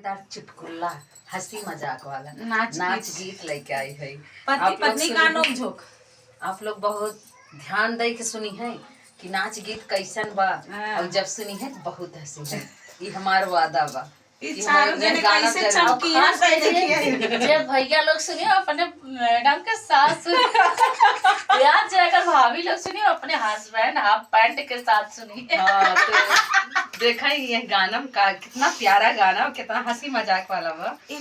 मजेदार चुटकुला हंसी मजाक वाला नाच गीत लेके आई है। पति पत्नी का नोक-झोंक। आप लोग बहुत ध्यान दे के सुनी है कि नाच गीत कैसन बा और जब सुनी है तो बहुत हंसी है। ये हमार वादा बा जब भैया लोग सुनिए अपने मैडम के साथ सुनिए, याद जाकर भाभी लोग सुनिए अपने हस्बैंड हाफ पैंट के साथ सुनिए। हाँ, तो देखा ही ये गाना का कितना प्यारा गाना और कितना हंसी मजाक वाला बा। तो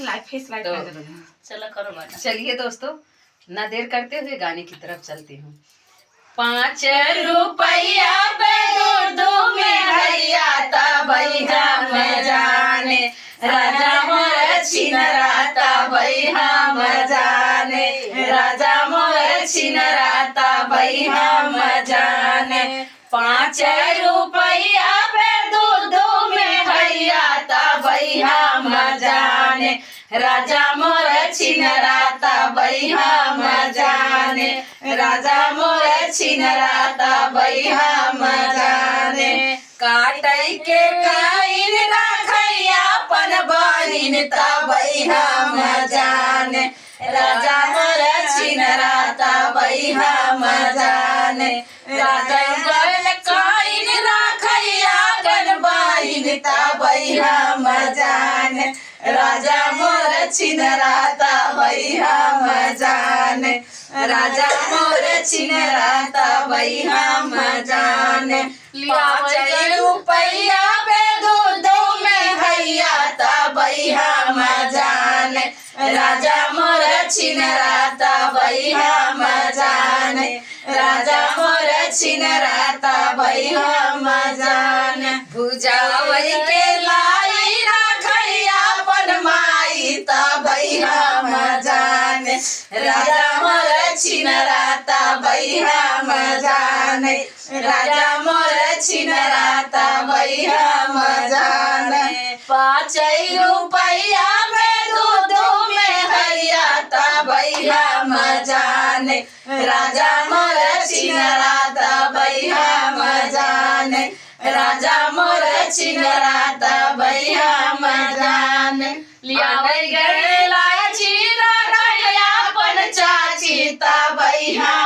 चलो करो गाना। चलिए दोस्तों, ना देर करते हुए गाने की तरफ चलती हूँ। 5 रुपया पे दूध में भैया तबैया में जाने राजा मोर छिनराता बैहा मजाने राजा मोर छिनराता बैहा मजाने 5 रुपया पे दूध में भैया तबैया मजाने राजा मोर छिनराता बैहा मजाने राजा मोर छिनराता बैहा मजाने काटै के काइन राखैया अपन बहिन तबैहा मजाने राजा मोर छिनराता बैहा मजाने राजा मोर काइन राखैया अपन बहिन तबैहा मजाने राजा मोर छिनराता बैहा मजाने राजा मोर छिनराता बैहा मजाने 5 रुपया पे दूध में भैया तबैहा मजाने राजा मोर छिनराता बैहा मजाने राजा मोर छिनराता बैहा मजाने भुजावई के लाई राखैया अपन माई तबैहा मजाने राजा मोर छिनराता बैहा मजाने राजा मोर छिनराता बैहा मजाने 5 रुपया में दूध में भैया तबैहा मजाने राजा मोर छिनराता बैहा मजाने राजा मोर छिनराता बैहा मजाने लियावै गए लाची राखैया अपन चाची तबैहा